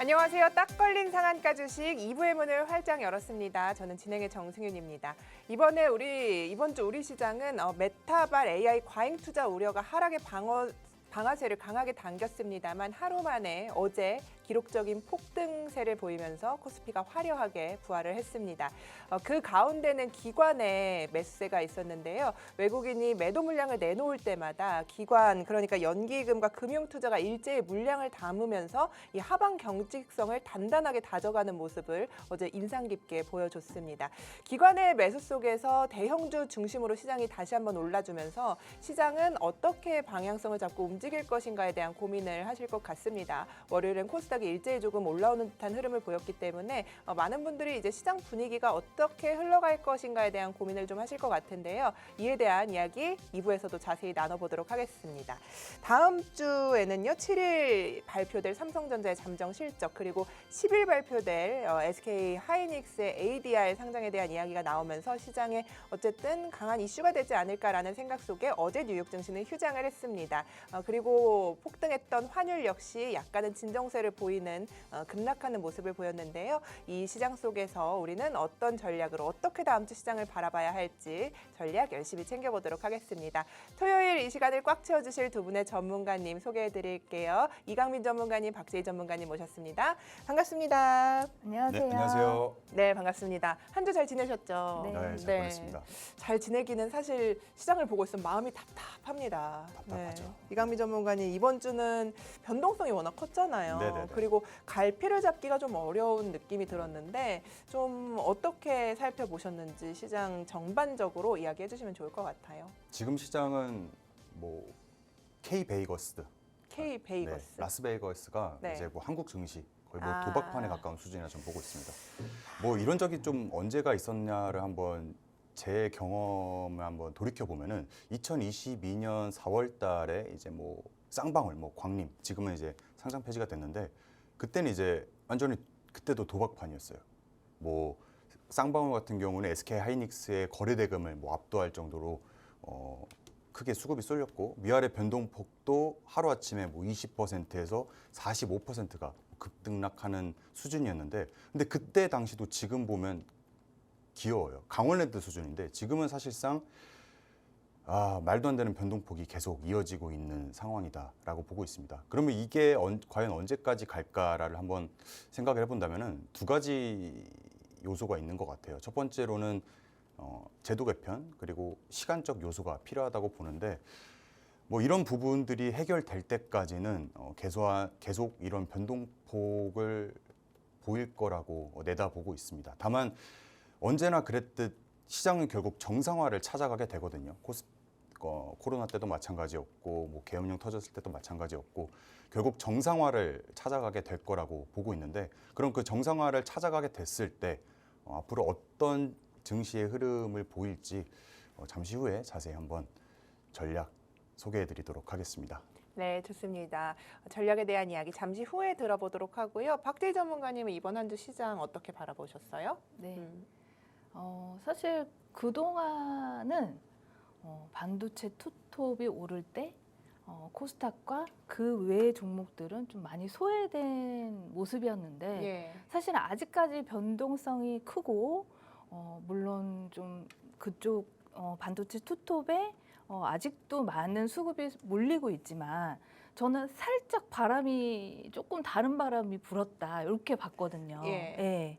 안녕하세요. 딱 걸린 상한가 주식 2부의 문을 활짝 열었습니다. 저는 진행의 정승윤입니다. 이번 주 우리 시장은 메타발 AI 과잉 투자 우려가 하락의 방아쇠를 강하게 당겼습니다만 하루 만에 어제 기록적인 폭등세를 보이면서 코스피가 화려하게 부활을 했습니다. 그 가운데는 기관의 매수세가 있었는데요. 외국인이 매도 물량을 내놓을 때마다 기관, 그러니까 연기금과 금융투자가 일제히 물량을 담으면서 이 하방 경직성을 단단하게 다져가는 모습을 어제 인상 깊게 보여줬습니다. 기관의 매수 속에서 대형주 중심으로 시장이 다시 한번 올라주면서 시장은 어떻게 방향성을 잡고 움직일 것인가에 대한 고민을 하실 것 같습니다. 월요일엔 코스닥이 일제히 조금 올라오는 듯한 흐름을 보였기 때문에 많은 분들이 이제 시장 분위기가 어떻게 흘러갈 것인가에 대한 고민을 좀 하실 것 같은데요. 이에 대한 이야기 2부에서도 자세히 나눠보도록 하겠습니다. 다음 주에는요. 7일 발표될 삼성전자의 잠정 실적 그리고 10일 발표될 SK 하이닉스의 ADR 상장에 대한 이야기가 나오면서 시장에 어쨌든 강한 이슈가 되지 않을까라는 생각 속에 어제 뉴욕 증시는 휴장을 했습니다. 그리고 폭등했던 환율 역시 약간은 진정세를 보이는 급락하는 모습을 보였는데요. 이 시장 속에서 우리는 어떤 전략으로 어떻게 다음 주 시장을 바라봐야 할지 전략 열심히 챙겨보도록 하겠습니다. 토요일 이 시간을 꽉 채워주실 두 분의 전문가님 소개해드릴게요. 이강민 전문가님, 박재희 전문가님 모셨습니다. 반갑습니다. 안녕하세요. 네, 안녕하세요. 네, 반갑습니다. 한 주 잘 지내셨죠? 네. 네, 잘 보냈습니다. 잘 지내기는 사실 시장을 보고 있으면 마음이 답답합니다. 답답하죠. 이강민 전문가님, 이번 주는 변동성이 워낙 컸잖아요. 네네네. 그리고 갈피를 잡기가 좀 어려운 느낌이 들었는데 좀 어떻게 살펴보셨는지 시장 전반적으로 이야기해 주시면 좋을 것 같아요. 지금 시장은 뭐 K-베이거스, K-베이거스. 네, 라스베이거스가 네. 이제 뭐 한국 증시 거의 뭐 아. 도박판에 가까운 수준이라 좀 보고 있습니다. 뭐 이런 적이 좀 언제가 있었냐를 한번 제 경험을 한번 돌이켜 보면은 2022년 4월달에 이제 뭐 쌍방울, 뭐 광림, 지금은 이제 상장 폐지가 됐는데 그때는 이제 완전히 그때도 도박판이었어요. 뭐 쌍방울 같은 경우는 SK 하이닉스의 거래 대금을 뭐 압도할 정도로 크게 수급이 쏠렸고 위아래 변동폭도 하루아침에 뭐 20%에서 45%가 급등락하는 수준이었는데 근데 그때 당시도 지금 보면 귀여워요. 강원랜드 수준인데 지금은 사실상 말도 안 되는 변동폭이 계속 이어지고 있는 상황이다라고 보고 있습니다. 그러면 이게 과연 언제까지 갈까를 한번 생각을 해본다면은 두 가지 요소가 있는 것 같아요. 첫 번째로는 제도 개편 그리고 시간적 요소가 필요하다고 보는데 뭐 이런 부분들이 해결될 때까지는 계속 이런 변동폭을 보일 거라고 내다보고 있습니다. 다만 언제나 그랬듯 시장은 결국 정상화를 찾아가게 되거든요. 코로나 때도 마찬가지였고 뭐 계엄령 터졌을 때도 마찬가지였고 결국 정상화를 찾아가게 될 거라고 보고 있는데 그럼 그 정상화를 찾아가게 됐을 때 앞으로 어떤 증시의 흐름을 보일지 잠시 후에 자세히 한번 전략 소개해드리도록 하겠습니다. 네, 좋습니다. 전략에 대한 이야기 잠시 후에 들어보도록 하고요. 박재희 전문가님은 이번 한 주 시장 어떻게 바라보셨어요? 네. 사실 그동안은 반도체 투톱이 오를 때 코스닥과 그 외의 종목들은 좀 많이 소외된 모습이었는데 예. 사실 아직까지 변동성이 크고 물론 좀 그쪽 반도체 투톱에 아직도 많은 수급이 몰리고 있지만 저는 살짝 바람이 조금 다른 바람이 불었다 이렇게 봤거든요. 예. 예.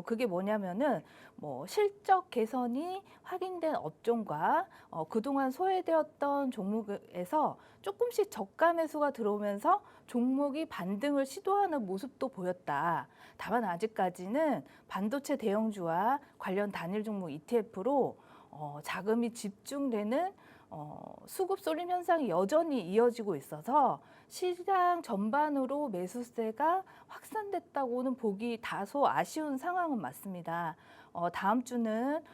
그게 뭐냐면은 뭐 실적 개선이 확인된 업종과 그동안 소외되었던 종목에서 조금씩 저가 매수가 들어오면서 종목이 반등을 시도하는 모습도 보였다. 다만 아직까지는 반도체 대형주와 관련 단일 종목 ETF로 자금이 집중되는 수급 쏠림 현상이 여전히 이어지고 있어서 시장 전반으로 매수세가 확산됐다고는 보기 다소 아쉬운 상황은 맞습니다. 다음 주는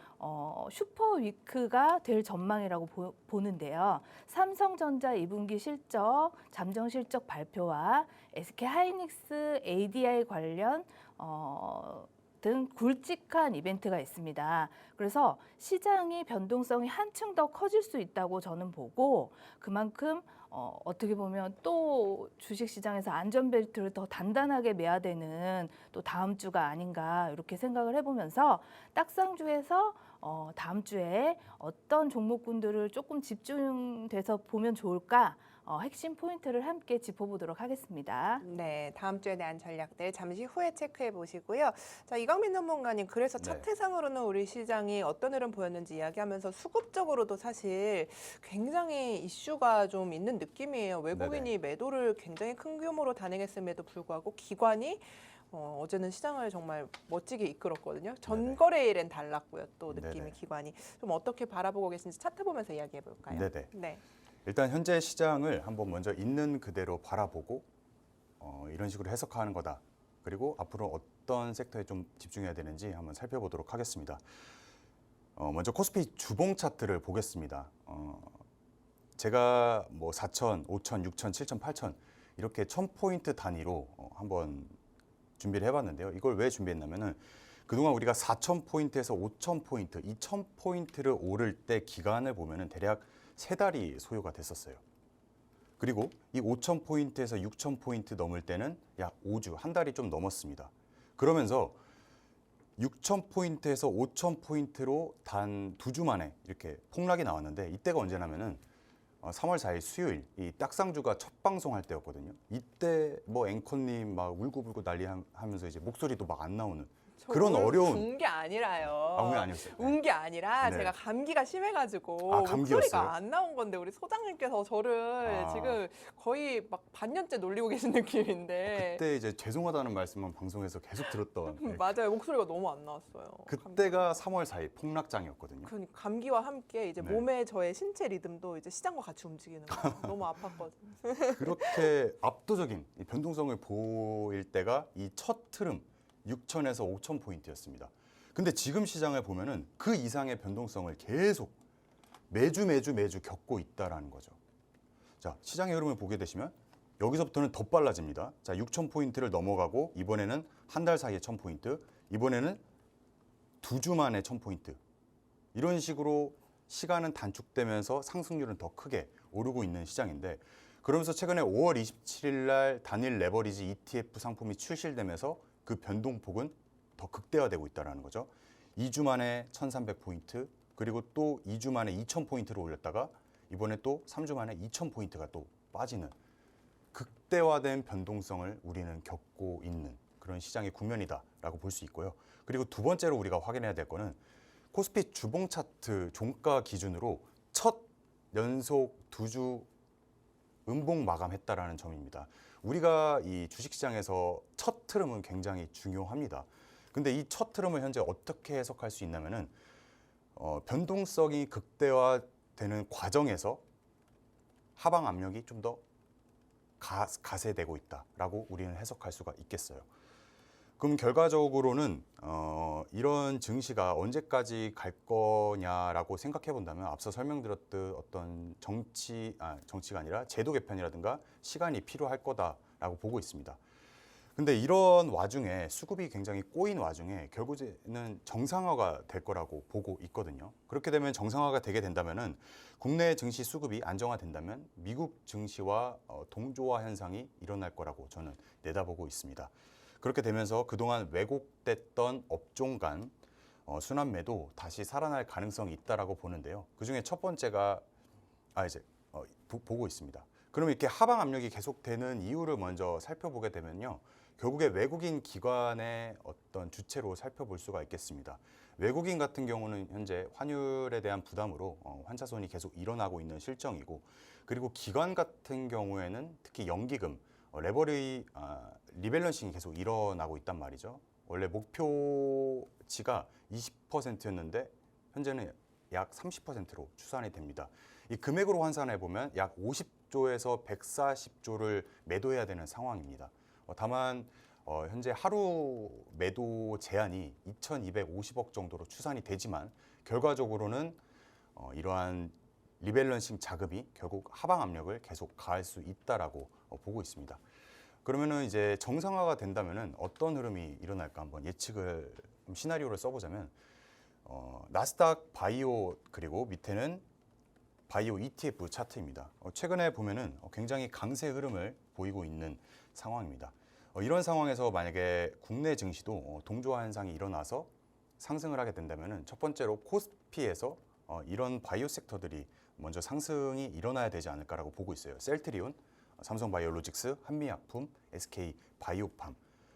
슈퍼 위크가 될 전망이라고 보는데요. 삼성전자 2분기 실적, 잠정 실적 발표와 SK 하이닉스 ADR 관련 등 굵직한 이벤트가 있습니다. 그래서 시장이 변동성이 한층 더 커질 수 있다고 저는 보고 그만큼 어떻게 보면 또 주식시장에서 안전벨트를 더 단단하게 매야 되는 또 다음 주가 아닌가 이렇게 생각을 해보면서 딱상주에서 다음 주에 어떤 종목군들을 조금 집중돼서 보면 좋을까 핵심 포인트를 함께 짚어보도록 하겠습니다. 네, 다음 주에 대한 전략들 잠시 후에 체크해 보시고요. 자, 이광민 전문가님, 그래서 네. 차트상으로는 우리 시장이 어떤 흐름 보였는지 이야기하면서 수급적으로도 사실 굉장히 이슈가 좀 있는 느낌이에요. 외국인이 매도를 굉장히 큰 규모로 단행했음에도 불구하고 기관이 어제는 시장을 정말 멋지게 이끌었거든요. 전거래일엔 달랐고요. 또 느낌이 네네. 기관이 좀 어떻게 바라보고 계신지 차트 보면서 이야기해 볼까요? 네네. 네. 일단 현재 시장을 한번 먼저 있는 그대로 바라보고 이런 식으로 해석하는 거다. 그리고 앞으로 어떤 섹터에 좀 집중해야 되는지 한번 살펴보도록 하겠습니다. 먼저 코스피 주봉 차트를 보겠습니다. 제가 뭐 4천, 5천, 6천, 7천, 8천 이렇게 1000포인트 단위로 한번 준비를 해봤는데요. 이걸 왜 준비했냐면은 그동안 우리가 4000포인트에서 5000포인트, 2000포인트를 오를 때 기간을 보면은 대략 3달이 소요가 됐었어요. 그리고 이 5000포인트에서 6000포인트 넘을 때는 약 5주, 한 달이 좀 넘었습니다. 그러면서 6000포인트에서 5000포인트로 단 2주 만에 이렇게 폭락이 나왔는데 이때가 언제냐면은 3월 4일 수요일 이 딱상주가 첫 방송할 때였거든요. 이때 뭐 앵커님 막 울고불고 난리 하면서 이제 목소리도 막 안 나오는 그런 어려운 운게 아니라요. 아무 게 아니었어요. 네. 운 게 아니라 네. 제가 감기가 심해가지고 아, 감기였어요? 목소리가 안 나온 건데 우리 소장님께서 저를 아. 지금 거의 막 반년째 놀리고 계신 느낌인데 그때 이제 죄송하다는 말씀만 방송에서 계속 들었던 네. 맞아요. 목소리가 너무 안 나왔어요. 그때가 3월 4일 폭락장이었거든요. 그러니까 감기와 함께 이제 네. 몸의 저의 신체 리듬도 이제 시장과 같이 움직이는 거예요. 너무 아팠거든요. 그렇게 압도적인 이 변동성을 보일 때가 이 첫 흐름 6천에서 5천 포인트였습니다. 근데 지금 시장을 보면은 그 이상의 변동성을 계속 매주 겪고 있다라는 거죠. 자, 시장의 흐름을 보게 되시면 여기서부터는 더 빨라집니다. 자, 6천 포인트를 넘어가고 이번에는 한 달 사이에 1000 포인트, 이번에는 2주 만에 1000 포인트. 이런 식으로 시간은 단축되면서 상승률은 더 크게 오르고 있는 시장인데 그러면서 최근에 5월 27일 날 단일 레버리지 ETF 상품이 출시되면서 그 변동폭은 더 극대화되고 있다는 거죠. 2주 만에 1300포인트 그리고 또 2주 만에 2000포인트를 올렸다가 이번에 또 3주 만에 2000포인트가 또 빠지는 극대화된 변동성을 우리는 겪고 있는 그런 시장의 국면이다라고 볼 수 있고요. 그리고 두 번째로 우리가 확인해야 될 거는 코스피 주봉 차트 종가 기준으로 첫 연속 2주 음봉 마감했다라는 점입니다. 우리가 이 주식시장에서 첫 흐름은 굉장히 중요합니다. 근데 이 첫 흐름을 현재 어떻게 해석할 수 있냐면은 변동성이 극대화되는 과정에서 하방 압력이 좀 더 가세되고 있다라고 우리는 해석할 수가 있겠어요. 그럼 결과적으로는 이런 증시가 언제까지 갈 거냐라고 생각해 본다면 앞서 설명드렸듯 어떤 정치가 아니라 제도 개편이라든가 시간이 필요할 거다라고 보고 있습니다. 근데 이런 와중에 수급이 굉장히 꼬인 와중에 결국에는 정상화가 될 거라고 보고 있거든요. 그렇게 되면 정상화가 되게 된다면은 국내 증시 수급이 안정화된다면 미국 증시와 동조화 현상이 일어날 거라고 저는 내다보고 있습니다. 그렇게 되면서 그동안 왜곡됐던 업종 간 순환 매도 다시 살아날 가능성이 있다라고 보는데요. 그중에 첫 번째가 보고 있습니다. 그럼 이렇게 하방 압력이 계속되는 이유를 먼저 살펴보게 되면요. 결국에 외국인 기관의 어떤 주체로 살펴볼 수가 있겠습니다. 외국인 같은 경우는 현재 환율에 대한 부담으로 환차손이 계속 일어나고 있는 실정이고 그리고 기관 같은 경우에는 특히 연기금, 리밸런싱이 계속 일어나고 있단 말이죠. 원래 목표치가 20%였는데 현재는 약 30%로 추산이 됩니다. 이 금액으로 환산해 보면 약 50조에서 140조를 매도해야 되는 상황입니다. 다만 현재 하루 매도 제한이 2,250억 정도로 추산이 되지만 결과적으로는 이러한 리밸런싱 자금이 결국 하방 압력을 계속 가할 수 있다라고 보고 있습니다. 그러면은 이제 정상화가 된다면은 어떤 흐름이 일어날까 한번 예측을 시나리오를 써보자면 나스닥 바이오 그리고 밑에는 바이오 ETF 차트입니다. 최근에 보면은 굉장히 강세 흐름을 보이고 있는 상황입니다. 이런 상황에서 만약에 국내 증시도 동조화 현상이 일어나서 상승을 하게 된다면은 첫 번째로 코스피에서 이런 바이오 섹터들이 먼저 상승이 일어나야 되지 않을까라고 보고 있어요. 셀트리온, 삼성바이오로직스, 한미약품, SK 바이오팜.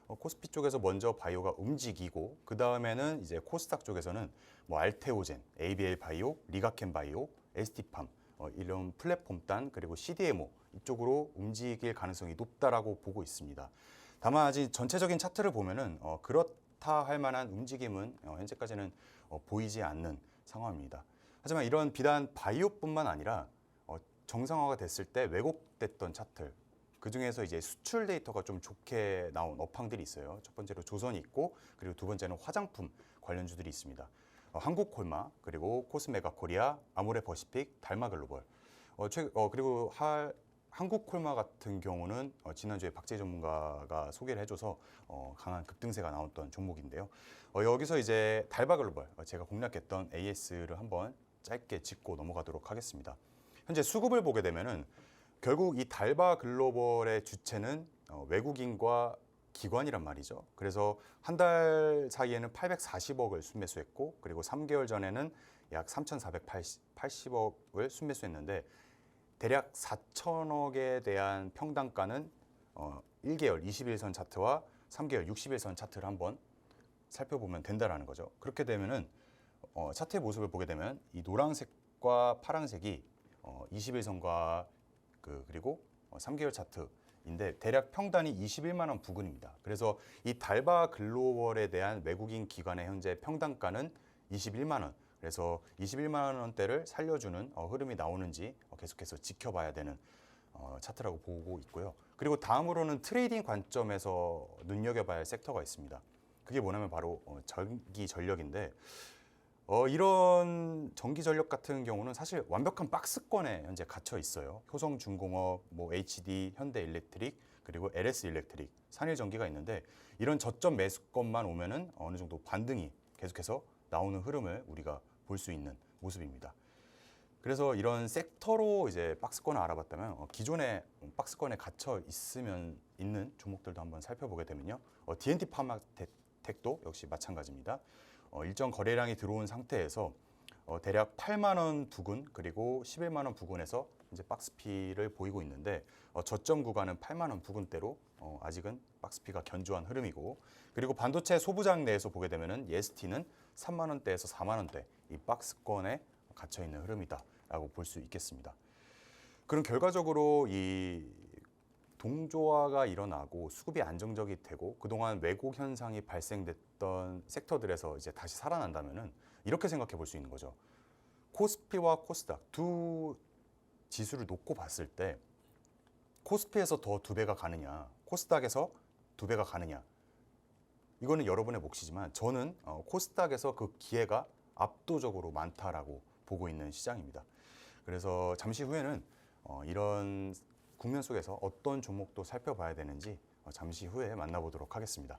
코스피 쪽에서 먼저 바이오가 움직이고 그 다음에는 이제 코스닥 쪽에서는 뭐 알테오젠, ABL 바이오, 리가켄 바이오, ST팜 이런 플랫폼단 그리고 CDMO 이쪽으로 움직일 가능성이 높다라고 보고 있습니다. 다만 아직 전체적인 차트를 보면은 그렇다 할 만한 움직임은 현재까지는 보이지 않는 상황입니다. 하지만 이런 비단 바이오뿐만 아니라 정상화가 됐을 때 왜곡됐던 차트 그 중에서 이제 수출 데이터가 좀 좋게 나온 업황들이 있어요. 첫 번째로 조선이 있고 그리고 두 번째는 화장품 관련주들이 있습니다. 한국콜마 그리고 코스메가코리아, 아모레퍼시픽, 달마글로벌 그리고 한국콜마 같은 경우는 지난주에 박재 전문가가 소개를 해줘서 강한 급등세가 나왔던 종목인데요. 여기서 이제 달바글로벌 제가 공략했던 AS를 한번 짧게 짚고 넘어가도록 하겠습니다. 현재 수급을 보게 되면은 결국 이 달바글로벌의 주체는 외국인과 기관이란 말이죠. 그래서 한 달 사이에는 840억을 순매수했고 그리고 3개월 전에는 약 3,480억을 순매수했는데 대략 4천억에 대한 평단가는 1개월 21선 차트와 3개월 61선 차트를 한번 살펴보면 된다라는 거죠. 그렇게 되면은 차트의 모습을 보게 되면 이 노란색과 파란색이 21선과 그리고 3개월 차트인데 대략 평단이 21만 원 부근입니다. 그래서 이 달바 글로벌에 대한 외국인 기관의 현재 평단가는 21만 원. 그래서 21만 원대를 살려주는 흐름이 나오는지 계속해서 지켜봐야 되는 차트라고 보고 있고요. 그리고 다음으로는 트레이딩 관점에서 눈여겨봐야 할 섹터가 있습니다. 그게 뭐냐면 바로 전기 전력인데 이런 전기 전력 같은 경우는 사실 완벽한 박스권에 현재 갇혀 있어요. 효성중공업, 뭐 HD, 현대일렉트릭, 그리고 LS일렉트릭, 산일전기가 있는데 이런 저점 매수권만 오면은 어느 정도 반등이 계속해서 나오는 흐름을 우리가 볼 수 있는 모습입니다. 그래서 이런 섹터로 이제 박스권을 알아봤다면 기존에 박스권에 갇혀 있는 종목들도 한번 살펴보게 되면요. DNT 파마텍도 역시 마찬가지입니다. 일정 거래량이 들어온 상태에서 대략 8만 원 부근 그리고 11만 원 부근에서 이제 박스피를 보이고 있는데 저점 구간은 8만 원 부근대로 아직은 박스피가 견조한 흐름이고 그리고 반도체 소부장 내에서 보게 되면은 예스티는 3만 원대에서 4만 원대 이 박스권에 갇혀 있는 흐름이다라고 볼 수 있겠습니다. 그럼 결과적으로 이 동조화가 일어나고 수급이 안정적이 되고 그동안 왜곡 현상이 발생됐던 sektor들에서 이제 다시 살아난다면은 이렇게 생각해 볼 수 있는 거죠. 코스피와 코스닥 두 지수를 놓고 봤을 때 코스피에서 더 2배가 가느냐, 코스닥에서 2배가 가느냐. 이거는 여러분의 몫이지만 저는 코스닥에서 그 기회가 압도적으로 많다라고 보고 있는 시장입니다. 그래서 잠시 후에는 이런 국면 속에서 어떤 종목도 살펴봐야 되는지 잠시 후에 만나보도록 하겠습니다.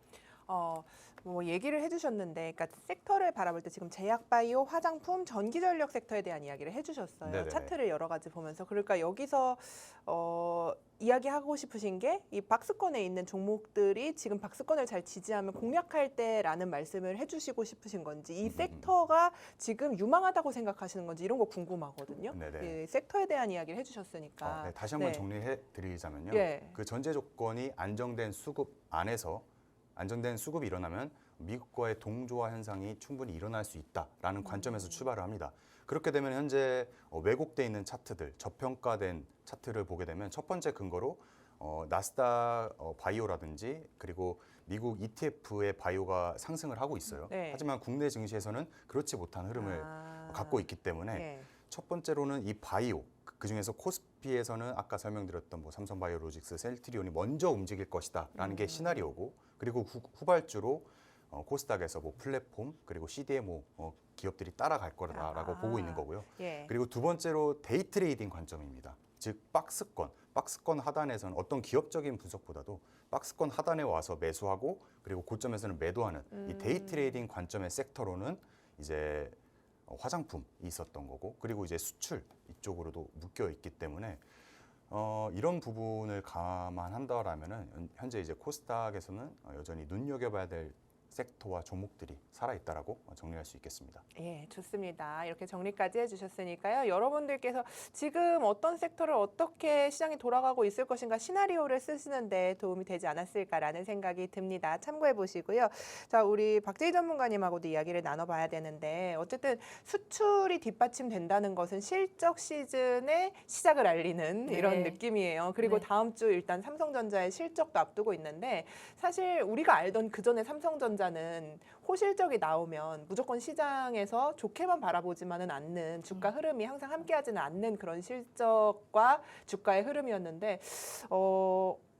뭐 얘기를 해주셨는데, 그러니까 섹터를 바라볼 때 지금 제약바이오, 화장품, 전기전력 섹터에 대한 이야기를 해주셨어요. 네네네. 차트를 여러 가지 보면서. 그러니까 여기서 이야기하고 싶으신 게 이 박스권에 있는 종목들이 지금 박스권을 잘 지지하면 공략할 때라는 말씀을 해주시고 싶으신 건지, 이 섹터가 지금 유망하다고 생각하시는 건지 이런 거 궁금하거든요. 네네. 이 섹터에 대한 이야기를 해주셨으니까. 네, 다시 한번 네. 정리해 드리자면요. 예. 그 전제 조건이 안정된 수급 안에서 안정된 수급이 일어나면 미국과의 동조화 현상이 충분히 일어날 수 있다라는 관점에서 출발을 합니다. 그렇게 되면 현재 왜곡돼 있는 차트들, 저평가된 차트를 보게 되면 첫 번째 근거로 나스닥 바이오라든지 그리고 미국 ETF의 바이오가 상승을 하고 있어요. 네. 하지만 국내 증시에서는 그렇지 못한 흐름을 갖고 있기 때문에 예. 첫 번째로는 이 바이오, 그중에서 코스피에서는 아까 설명드렸던 뭐 삼성바이오로직스, 셀트리온이 먼저 움직일 것이다라는 게 시나리오고, 그리고 후발주로 코스닥에서 뭐 플랫폼 그리고 CDMO 기업들이 따라갈 거다라고 보고 있는 거고요. 예. 그리고 두 번째로 데이 트레이딩 관점입니다. 즉 박스권 하단에서는 어떤 기업적인 분석보다도 박스권 하단에 와서 매수하고 그리고 고점에서는 매도하는 이 데이 트레이딩 관점의 섹터로는 이제 화장품이 있었던 거고 그리고 이제 수출 이쪽으로도 묶여 있기 때문에 이런 부분을 감안한다라면은 현재 이제 코스닥에서는 여전히 눈여겨봐야 될 섹터와 종목들이 살아있다라고 정리할 수 있겠습니다. 예, 좋습니다. 이렇게 정리까지 해주셨으니까요. 여러분들께서 지금 어떤 섹터를 어떻게 시장이 돌아가고 있을 것인가 시나리오를 쓰시는데 도움이 되지 않았을까라는 생각이 듭니다. 참고해 보시고요. 자, 우리 박재희 전문가님하고도 이야기를 나눠봐야 되는데 어쨌든 수출이 뒷받침된다는 것은 실적 시즌의 시작을 알리는 네. 이런 느낌이에요. 그리고 네. 다음 주 일단 삼성전자의 실적도 앞두고 있는데 사실 우리가 알던 그 전에 삼성전자는 호실적이 나오면 무조건 시장에서 좋게만 바라보지만은 않는 주가 흐름이 항상 함께하지는 않는 그런 실적과 주가의 흐름이었는데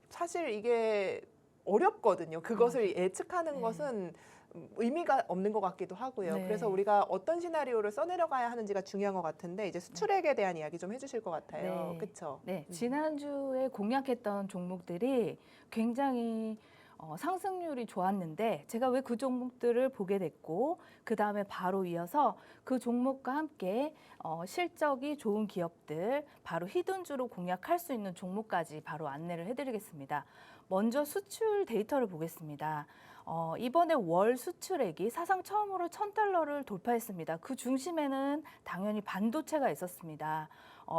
사실 이게 어렵거든요. 그것을 예측하는 네. 것은 의미가 없는 것 같기도 하고요. 네. 그래서 우리가 어떤 시나리오를 써내려가야 하는지가 중요한 것 같은데 이제 수출액에 대한 이야기 좀 해주실 것 같아요. 네. 그렇죠? 네, 지난주에 공략했던 종목들이 굉장히 상승률이 좋았는데 제가 왜 그 종목들을 보게 됐고 그 다음에 바로 이어서 그 종목과 함께 실적이 좋은 기업들 바로 히든주로 공략할 수 있는 종목까지 바로 안내를 해드리겠습니다. 먼저 수출 데이터를 보겠습니다. 이번에 월 수출액이 사상 처음으로 $1,000를 돌파했습니다. 그 중심에는 당연히 반도체가 있었습니다.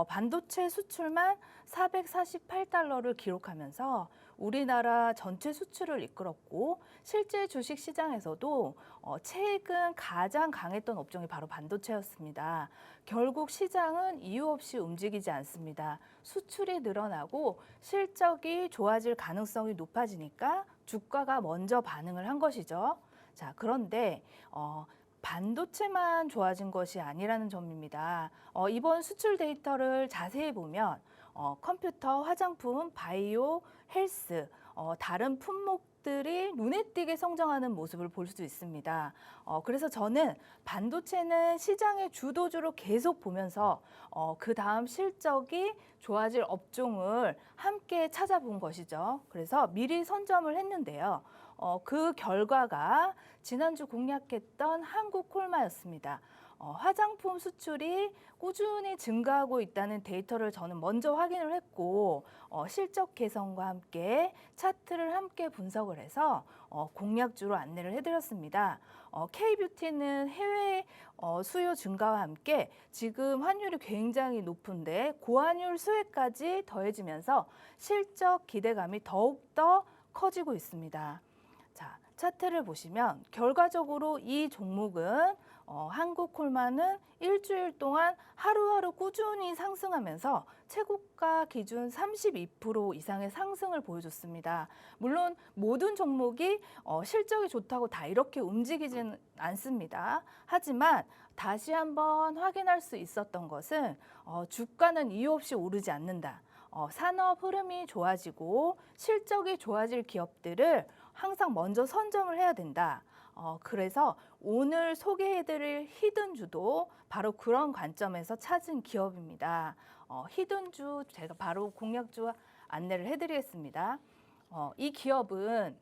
반도체 수출만 $448를 기록하면서 우리나라 전체 수출을 이끌었고 실제 주식 시장에서도 최근 가장 강했던 업종이 바로 반도체였습니다. 결국 시장은 이유 없이 움직이지 않습니다. 수출이 늘어나고 실적이 좋아질 가능성이 높아지니까 주가가 먼저 반응을 한 것이죠. 자, 그런데 반도체만 좋아진 것이 아니라는 점입니다. 이번 수출 데이터를 자세히 보면 컴퓨터, 화장품, 바이오, 헬스, 다른 품목들이 눈에 띄게 성장하는 모습을 볼 수 있습니다. 그래서 저는 반도체는 시장의 주도주로 계속 보면서 그 다음 실적이 좋아질 업종을 함께 찾아본 것이죠. 그래서 미리 선점을 했는데요. 그 결과가 지난주 공략했던 한국콜마였습니다. 화장품 수출이 꾸준히 증가하고 있다는 데이터를 저는 먼저 확인을 했고 실적 개선과 함께 차트를 함께 분석을 해서 공략주로 안내를 해드렸습니다. K뷰티는 해외 수요 증가와 함께 지금 환율이 굉장히 높은데 고환율 수혜까지 더해지면서 실적 기대감이 더욱더 커지고 있습니다. 자, 차트를 보시면 결과적으로 이 종목은 한국콜마는 일주일 동안 하루하루 꾸준히 상승하면서 최고가 기준 32% 이상의 상승을 보여줬습니다. 물론 모든 종목이 실적이 좋다고 다 이렇게 움직이지는 않습니다. 하지만 다시 한번 확인할 수 있었던 것은 주가는 이유 없이 오르지 않는다. 산업 흐름이 좋아지고 실적이 좋아질 기업들을 항상 먼저 선점을 해야 된다. 그래서 오늘 소개해드릴 히든주도 바로 그런 관점에서 찾은 기업입니다. 히든주 제가 바로 공략주 안내를 해드리겠습니다. 이 기업은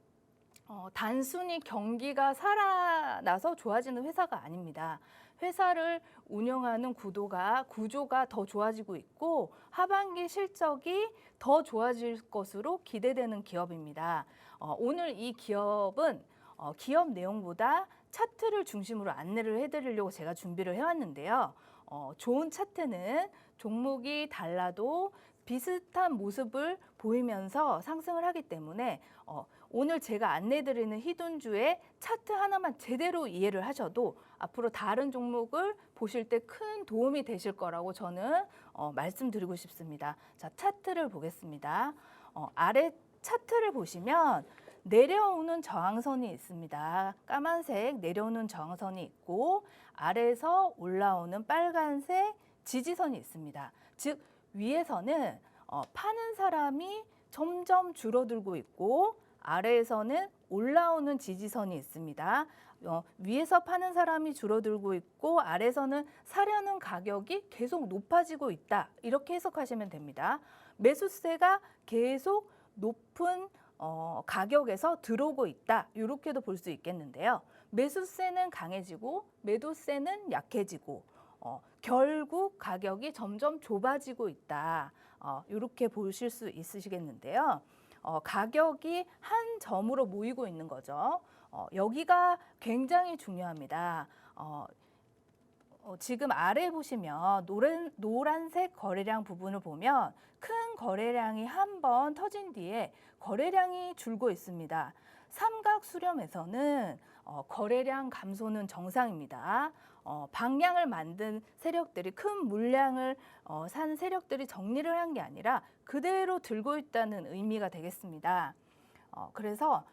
단순히 경기가 살아나서 좋아지는 회사가 아닙니다. 회사를 운영하는 구조가 더 좋아지고 있고 하반기 실적이 더 좋아질 것으로 기대되는 기업입니다. 오늘 이 기업은 기업 내용보다 차트를 중심으로 안내를 해드리려고 제가 준비를 해왔는데요. 좋은 차트는 종목이 달라도 비슷한 모습을 보이면서 상승을 하기 때문에 오늘 제가 안내드리는 히든주의 차트 하나만 제대로 이해를 하셔도 앞으로 다른 종목을 보실 때 큰 도움이 되실 거라고 저는 말씀드리고 싶습니다. 자, 차트를 보겠습니다. 아래 차트를 보시면 내려오는 저항선이 있습니다. 까만색 내려오는 저항선이 있고 아래에서 올라오는 빨간색 지지선이 있습니다. 즉 위에서는 파는 사람이 점점 줄어들고 있고 아래에서는 올라오는 지지선이 있습니다. 위에서 파는 사람이 줄어들고 있고 아래에서는 사려는 가격이 계속 높아지고 있다. 이렇게 해석하시면 됩니다. 매수세가 계속 높은 가격에서 들어오고 있다. 이렇게도 볼 수 있겠는데요. 매수세는 강해지고 매도세는 약해지고 결국 가격이 점점 좁아지고 있다. 이렇게 보실 수 있으시겠는데요. 가격이 한 점으로 모이고 있는 거죠. 여기가 굉장히 중요합니다. 지금 아래 보시면 노란색 거래량 부분을 보면 큰 거래량이 한 번 터진 뒤에 거래량이 줄고 있습니다. 삼각 수렴에서는 거래량 감소는 정상입니다. 방향을 만든 세력들이 큰 물량을 산 세력들이 정리를 한 게 아니라 그대로 들고 있다는 의미가 되겠습니다. 그래서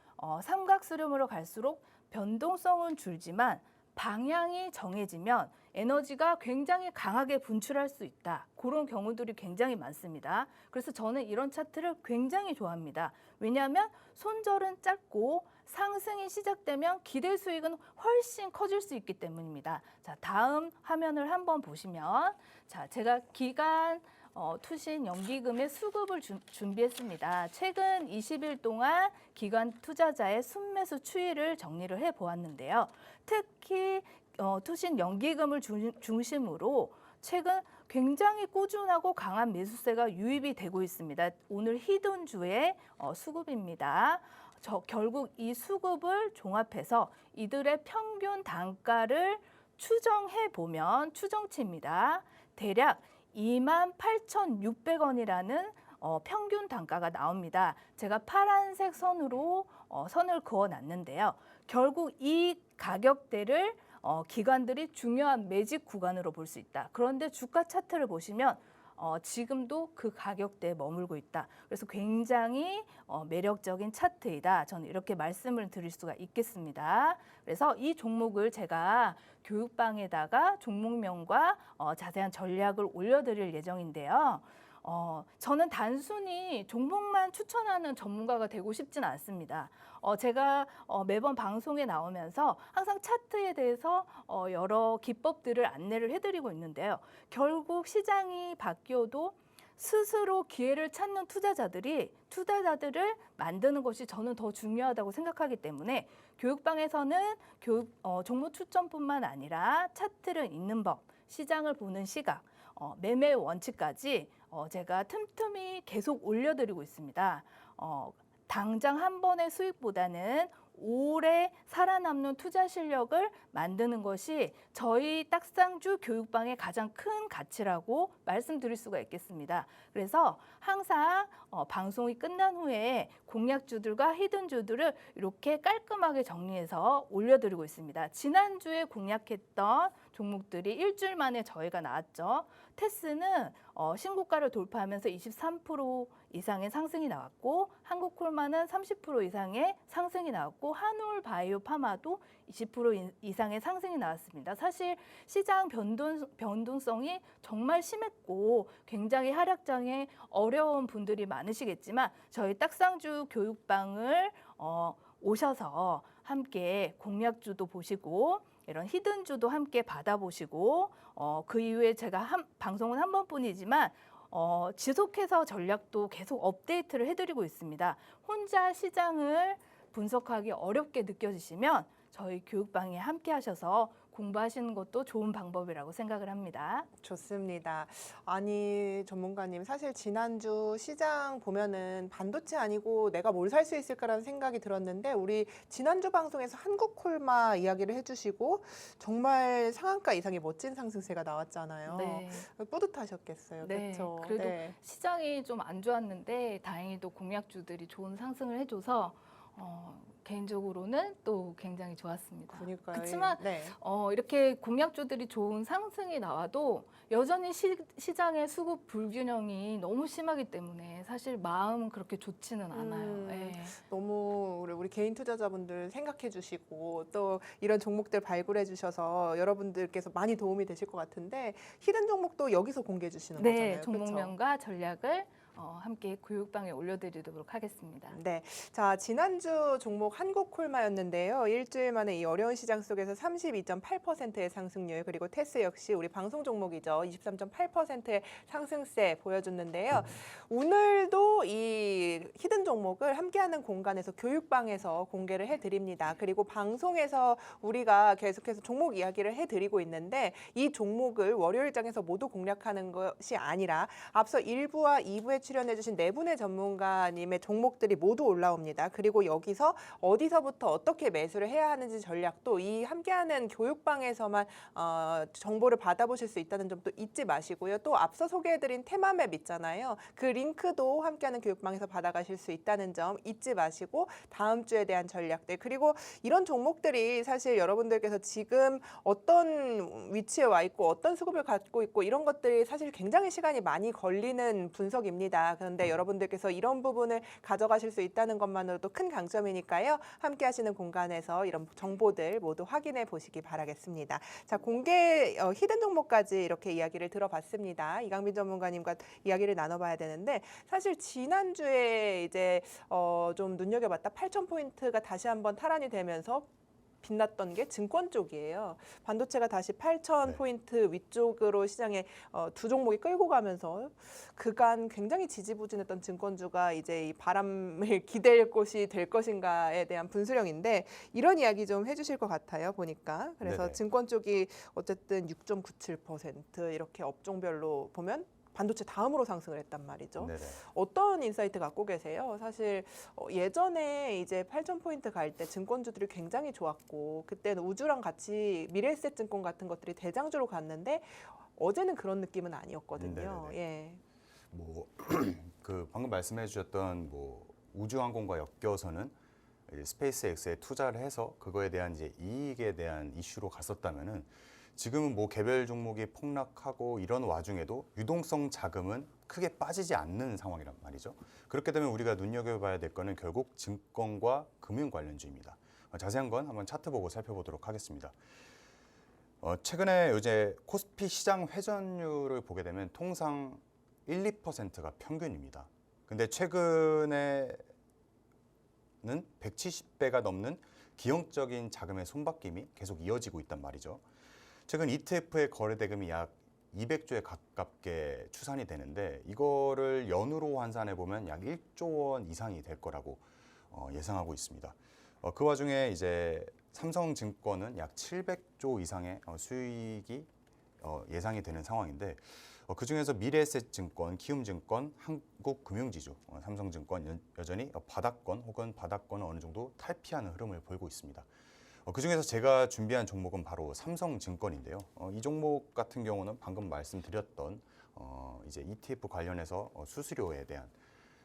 삼각 수렴으로 갈수록 변동성은 줄지만 방향이 정해지면 에너지가 굉장히 강하게 분출할 수 있다. 그런 경우들이 굉장히 많습니다. 그래서 저는 이런 차트를 굉장히 좋아합니다. 왜냐하면 손절은 짧고 상승이 시작되면 기대 수익은 훨씬 커질 수 있기 때문입니다. 자, 다음 화면을 한번 보시면 자, 제가 기간 투신 연기금의 수급을 준비했습니다. 최근 20일 동안 기관 투자자의 순매수 추이를 정리를 해보았는데요. 특히 투신 연기금을 중심으로 최근 굉장히 꾸준하고 강한 매수세가 유입이 되고 있습니다. 오늘 히든주의 수급입니다. 결국 이 수급을 종합해서 이들의 평균 단가를 추정해 보면 추정치입니다. 대략 28,600원이라는 평균 단가가 나옵니다. 제가 파란색 선으로 선을 그어놨는데요. 결국 이 가격대를 기관들이 중요한 매집 구간으로 볼 수 있다. 그런데 주가 차트를 보시면 지금도 그 가격대에 머물고 있다. 그래서 굉장히 매력적인 차트이다. 저는 이렇게 말씀을 드릴 수가 있겠습니다. 그래서 이 종목을 제가 교육방에다가 종목명과 자세한 전략을 올려드릴 예정인데요. 저는 단순히 종목만 추천하는 전문가가 되고 싶지는 않습니다. 제가 매번 방송에 나오면서 항상 차트에 대해서 여러 기법들을 안내를 해드리고 있는데요. 결국 시장이 바뀌어도 스스로 기회를 찾는 투자자들을 만드는 것이 저는 더 중요하다고 생각하기 때문에 교육방에서는 종목 추천뿐만 아니라 차트를 읽는 법, 시장을 보는 시각, 매매 원칙까지 제가 틈틈이 계속 올려드리고 있습니다. 당장 한 번의 수익보다는 오래 살아남는 투자 실력을 만드는 것이 저희 딱상주 교육방의 가장 큰 가치라고 말씀드릴 수가 있겠습니다. 그래서 항상 방송이 끝난 후에 공략주들과 히든주들을 이렇게 깔끔하게 정리해서 올려드리고 있습니다. 지난주에 공략했던 종목들이 일주일 만에 저희가 나왔죠. 테스는 신고가를 돌파하면서 23% 이상의 상승이 나왔고 한국콜마는 30% 이상의 상승이 나왔고 한올 바이오 파마도 20% 이상의 상승이 나왔습니다. 사실 시장 변동성이 정말 심했고 굉장히 하락장에 어려운 분들이 많으시겠지만 저희 딱상주 교육방을 오셔서 함께 공략주도 보시고 이런 히든주도 함께 받아보시고 그 이후에 제가 방송은 한 번뿐이지만 지속해서 전략도 계속 업데이트를 해드리고 있습니다. 혼자 시장을 분석하기 어렵게 느껴지시면 저희 교육방에 함께 하셔서 공부하시는 것도 좋은 방법이라고 생각을 합니다. 좋습니다. 아니 전문가님 사실 지난주 시장 보면은 반도체 아니고 내가 뭘 살 수 있을까라는 생각이 들었는데 우리 지난주 방송에서 한국콜마 이야기를 해주시고 정말 상한가 이상의 멋진 상승세가 나왔잖아요. 네. 뿌듯하셨겠어요. 네, 그렇죠. 그래도 네. 시장이 좀 안 좋았는데 다행히도 공략주들이 좋은 상승을 해줘서 개인적으로는 또 굉장히 좋았습니다. 그러니까요. 그렇지만 네. 이렇게 공략주들이 좋은 상승이 나와도 여전히 시장의 수급 불균형이 너무 심하기 때문에 사실 마음은 그렇게 좋지는 않아요. 네. 너무 우리 개인 투자자분들 생각해 주시고 또 이런 종목들 발굴해 주셔서 여러분들께서 많이 도움이 되실 것 같은데 히든 종목도 여기서 공개해 주시는 네, 거잖아요. 그렇죠? 종목명과 전략을 함께 교육방에 올려드리도록 하겠습니다. 네. 자, 지난주 종목 한국콜마였는데요. 일주일 만에 이 어려운 시장 속에서 32.8%의 상승률, 그리고 테스 역시 우리 방송 종목이죠. 23.8%의 상승세 보여줬는데요. 오늘도 이 히든 종목을 함께하는 공간에서 교육방에서 공개를 해드립니다. 그리고 방송에서 우리가 계속해서 종목 이야기를 해드리고 있는데 이 종목을 월요일장에서 모두 공략하는 것이 아니라 앞서 1부와 2부에 출연해주신 네 분의 전문가님의 종목들이 모두 올라옵니다. 그리고 여기서 어디서부터 어떻게 매수를 해야 하는지 전략도 이 함께하는 교육방에서만 정보를 받아보실 수 있다는 점도 잊지 마시고요. 또 앞서 소개해드린 테마맵 있잖아요. 그 링크도 함께하는 교육방에서 받아가실 수 있다는 점 잊지 마시고 다음 주에 대한 전략들, 그리고 이런 종목들이 사실 여러분들께서 지금 어떤 위치에 와 있고 어떤 수급을 갖고 있고 이런 것들이 사실 굉장히 시간이 많이 걸리는 분석입니다. 그런데 여러분들께서 이런 부분을 가져가실 수 있다는 것만으로도 큰 강점이니까요. 함께 하시는 공간에서 이런 정보들 모두 확인해 보시기 바라겠습니다. 자, 공개 히든 종목까지 이렇게 이야기를 들어봤습니다. 이강빈 전문가님과 이야기를 나눠봐야 되는데 사실 지난주에 이제 좀 눈여겨봤다 8,000포인트가 다시 한번 탈환이 되면서 빛났던 게 증권 쪽이에요. 반도체가 다시 8,000포인트 위쪽으로 시장에 두 종목이 끌고 가면서 그간 굉장히 지지부진했던 증권주가 이제 이 바람을 기댈 곳이 될 것인가에 대한 분수령인데 이런 이야기 좀 해주실 것 같아요. 보니까. 그래서 네네. 증권 쪽이 어쨌든 6.97% 이렇게 업종별로 보면 반도체 다음으로 상승을 했단 말이죠. 네네. 어떤 인사이트 갖고 계세요? 사실 예전에 이제 8,000포인트 갈 때 증권주들이 굉장히 좋았고 그때는 우주랑 같이 미래에셋증권 같은 것들이 대장주로 갔는데 어제는 그런 느낌은 아니었거든요. 네네네. 예. 뭐 그 방금 말씀해 주셨던 뭐 우주항공과 엮여서는 이제 스페이스X에 투자를 해서 그거에 대한 이제 이익에 대한 이슈로 갔었다면은 지금은 뭐 개별 종목이 폭락하고 이런 와중에도 유동성 자금은 크게 빠지지 않는 상황이란 말이죠. 그렇게 되면 우리가 눈여겨봐야 될 거는 결국 증권과 금융 관련주입니다. 자세한 건 한번 차트 보고 살펴보도록 하겠습니다. 최근에 이제 코스피 시장 회전율을 보게 되면 통상 1, 2%가 평균입니다. 근데 최근에는 170배가 넘는 기형적인 자금의 손바뀜이 계속 이어지고 있단 말이죠. 최근 ETF의 거래 대금이 약 200조에 가깝게 추산이 되는데 이거를 연으로 환산해 보면 약 1조 원 이상이 될 거라고 예상하고 있습니다. 그 와중에 이제 삼성증권은 약 700조 이상의 수익이 예상이 되는 상황인데 그중에서 미래에셋증권, 키움증권, 한국금융지주, 삼성증권 여전히 바닥권 혹은 바닥권을 어느 정도 탈피하는 흐름을 보이고 있습니다. 그중에서 제가 준비한 종목은 바로 삼성증권인데요. 이 종목 같은 경우는 방금 말씀드렸던 이제 ETF 관련해서 수수료에 대한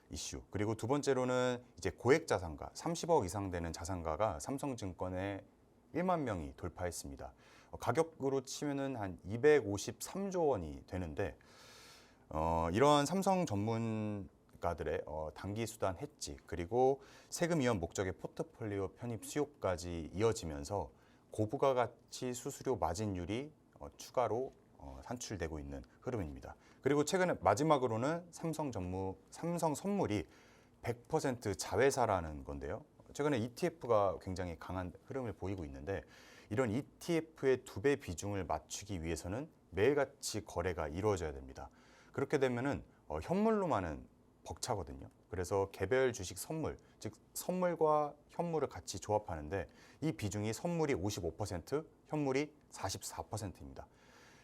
이슈, 그리고 두 번째로는 이제 고액 자산가 30억 이상 되는 자산가가 삼성증권에 1만 명이 돌파했습니다. 가격으로 치면은 한 253조 원이 되는데 이러한 삼성 전문가들의 단기 수단 해지 그리고 세금 이연 목적의 포트폴리오 편입 수요까지 이어지면서 고부가가치 수수료 마진율이 추가로 산출되고 있는 흐름입니다. 그리고 최근에 마지막으로는 삼성 선물이 100% 자회사라는 건데요. 최근에 ETF가 굉장히 강한 흐름을 보이고 있는데 이런 ETF의 2배 비중을 맞추기 위해서는 매일같이 거래가 이루어져야 됩니다. 그렇게 되면은 현물로만은 벅차거든요. 그래서 개별 주식 선물, 즉 선물과 현물을 같이 조합하는데 이 비중이 선물이 55%, 현물이 44%입니다.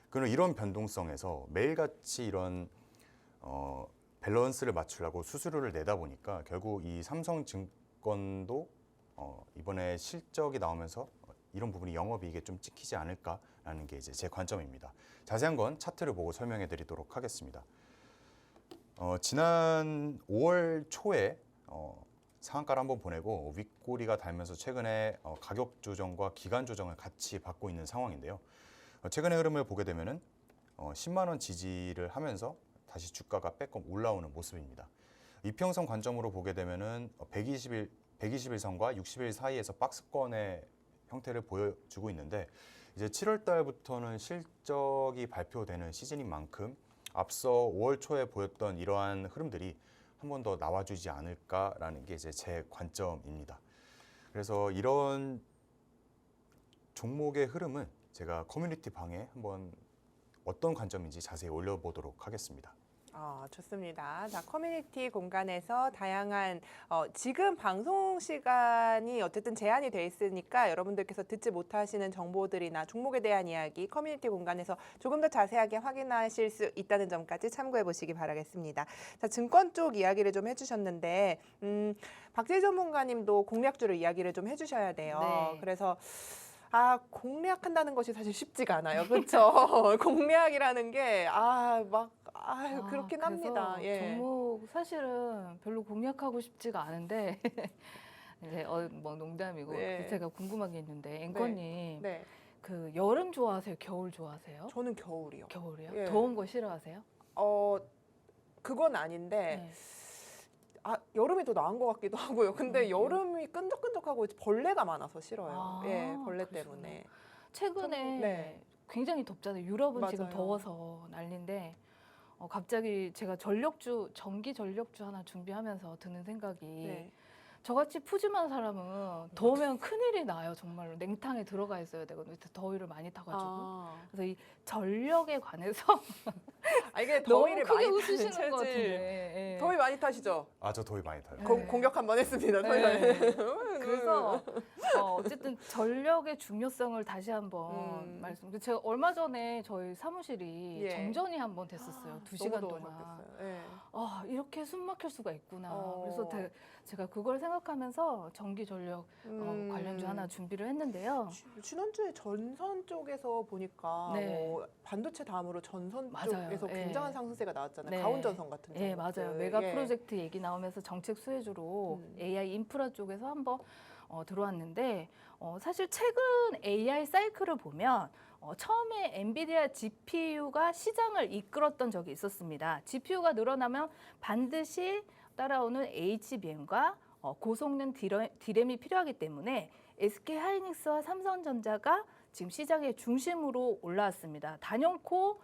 그럼 이런 변동성에서 매일같이 이런 밸런스를 맞추려고 수수료를 내다 보니까 결국 이 삼성증권도 이번에 실적이 나오면서 이런 부분이 영업이익에 좀 찍히지 않을까라는 게 이제 제 관점입니다. 자세한 건 차트를 보고 설명해 드리도록 하겠습니다. 지난 5월 초에 상한가를 한번 보내고 윗꼬리가 달면서 최근에 가격 조정과 기간 조정을 같이 받고 있는 상황인데요. 최근의 흐름을 보게 되면은 10만 원 지지를 하면서 다시 주가가 빼꼼 올라오는 모습입니다. 이평선 관점으로 보게 되면은 120일선과 60일 사이에서 박스권의 형태를 보여주고 있는데 이제 7월 달부터는 실적이 발표되는 시즌인 만큼 앞서 5월 초에 보였던 이러한 흐름들이 한 번 더 나와주지 않을까라는 게 이제 제 관점입니다. 그래서 이런 종목의 흐름은 제가 커뮤니티 방에 한번 어떤 관점인지 자세히 올려보도록 하겠습니다. 좋습니다. 자, 커뮤니티 공간에서 다양한 지금 방송 시간이 어쨌든 제한이 돼 있으니까 여러분들께서 듣지 못하시는 정보들이나 종목에 대한 이야기 커뮤니티 공간에서 조금 더 자세하게 확인하실 수 있다는 점까지 참고해 보시기 바라겠습니다. 자, 증권 쪽 이야기를 좀 해주셨는데 박재희 전문가님도 공략주를 이야기를 좀 해주셔야 돼요. 네. 그래서 공략한다는 것이 사실 쉽지가 않아요. 그렇죠? 공략이라는 게 그렇긴 그래서 합니다. 예. 종목 사실은 별로 공략하고 싶지가 않은데 이제 뭐 농담이고 네. 제가 궁금한 게 있는데 앵커님 네. 그 여름 좋아하세요? 겨울 좋아하세요? 저는 겨울이요. 겨울이요? 예. 더운 거 싫어하세요? 그건 아닌데 네. 여름이 더 나은 것 같기도 하고요. 근데 여름이 끈적끈적하고 벌레가 많아서 싫어요. 예, 벌레 그러시구나. 때문에. 최근에 네. 굉장히 덥잖아요. 유럽은 지금 맞아요. 더워서 난리인데 갑자기 제가 전기 전력주 하나 준비하면서 드는 생각이 네. 저같이 푸짐한 사람은 더우면 큰일이 나요. 정말로 냉탕에 들어가 있어야 되거든요. 더위를 많이 타가지고. 그래서 이 전력에 관해서 이게 너무 더위를 크게 많이 웃으시는 타는 것 체질. 같은데. 예. 더위 많이 타시죠? 저 더위 많이 타요. 네. 공격 한번 했습니다. 더위 많이. 네. 그래서 어쨌든 전력의 중요성을 다시 한번 말씀. 제가 얼마 전에 저희 사무실이 예. 정전이 한번 됐었어요. 2시간 너무 동안. 더우셨겠어요. 예. 이렇게 숨 막힐 수가 있구나. 어. 그래서 제가 그걸 생각하면서 전기 전력 관련주 하나 준비를 했는데요. 지난주에 전선 쪽에서 보니까 네. 뭐 반도체 다음으로 전선 맞아요. 쪽에서 예. 굉장한 상승세가 나왔잖아요. 네. 가온전선 같은 예, 종목들. 맞아요. 메가 예. 프로젝트 얘기 나오면서 정책 수혜주로 AI 인프라 쪽에서 한번 들어왔는데 사실 최근 AI 사이클을 보면 처음에 엔비디아 GPU가 시장을 이끌었던 적이 있었습니다. GPU가 늘어나면 반드시 따라오는 HBM과 고성능 디램이 필요하기 때문에 SK 하이닉스와 삼성전자가 지금 시장의 중심으로 올라왔습니다. 단연코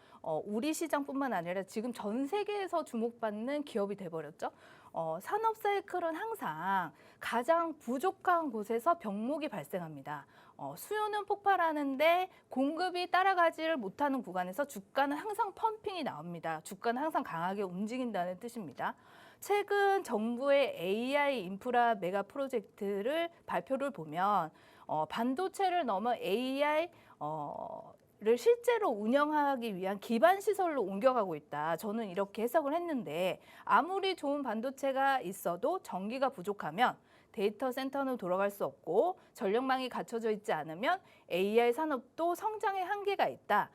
우리 시장뿐만 아니라 지금 전 세계에서 주목받는 기업이 돼버렸죠. 산업 사이클은 항상 가장 부족한 곳에서 병목이 발생합니다. 수요는 폭발하는데 공급이 따라가지를 못하는 구간에서 주가는 항상 펌핑이 나옵니다. 주가는 항상 강하게 움직인다는 뜻입니다. 최근 정부의 AI 인프라 메가 프로젝트를 발표를 보면 반도체를 넘어 AI 를 실제로 운영하기 위한 기반 시설로 옮겨가고 있다. 저는 이렇게 해석을 했는데 아무리 좋은 반도체가 있어도 전기가 부족하면 데이터 센터는 돌아갈 수 없고 전력망이 갖춰져 있지 않으면 AI 산업도 성장의 한계가 있다.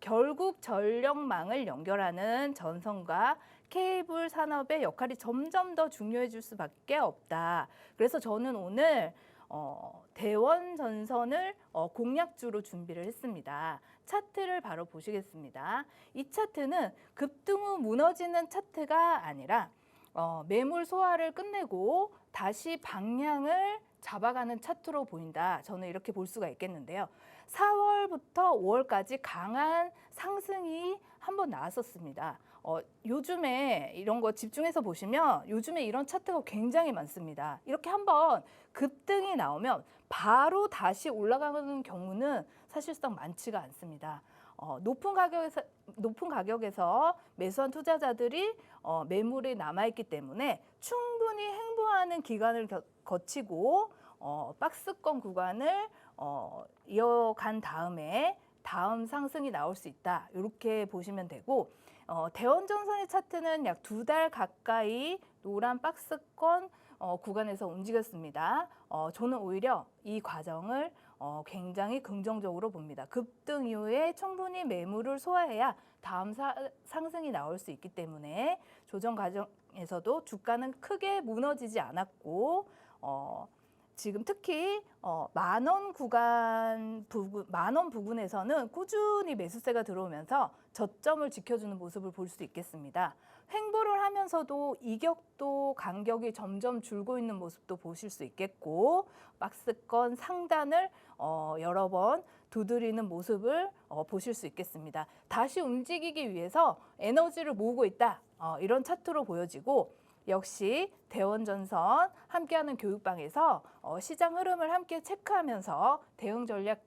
결국 전력망을 연결하는 전선과 케이블 산업의 역할이 점점 더 중요해질 수밖에 없다. 그래서 저는 오늘 대원 전선을 공략주로 준비를 했습니다. 차트를 바로 보시겠습니다. 이 차트는 급등 후 무너지는 차트가 아니라 매물 소화를 끝내고 다시 방향을 잡아가는 차트로 보인다. 저는 이렇게 볼 수가 있겠는데요. 4월부터 5월까지 강한 상승이 한번 나왔었습니다. 요즘에 이런 거 집중해서 보시면 요즘에 이런 차트가 굉장히 많습니다. 이렇게 한번 급등이 나오면 바로 다시 올라가는 경우는 사실상 많지가 않습니다. 높은 가격에서 매수한 투자자들이 매물이 남아있기 때문에 충분히 행보하는 기간을 거치고 박스권 구간을 이어간 다음에 다음 상승이 나올 수 있다. 이렇게 보시면 되고 대원전선의 차트는 약 2달 가까이 노란 박스권 구간에서 움직였습니다. 저는 오히려 이 과정을 굉장히 긍정적으로 봅니다. 급등 이후에 충분히 매물을 소화해야 다음 상승이 나올 수 있기 때문에 조정 과정에서도 주가는 크게 무너지지 않았고 지금 특히 만원 구간 만원 부근에서는 꾸준히 매수세가 들어오면서 저점을 지켜주는 모습을 볼 수 있겠습니다. 횡보를 하면서도 이격도 간격이 점점 줄고 있는 모습도 보실 수 있겠고 박스권 상단을 여러 번 두드리는 모습을 보실 수 있겠습니다. 다시 움직이기 위해서 에너지를 모으고 있다. 이런 차트로 보여지고 역시 대원전선 함께하는 교육방에서 시장 흐름을 함께 체크하면서 대응 전략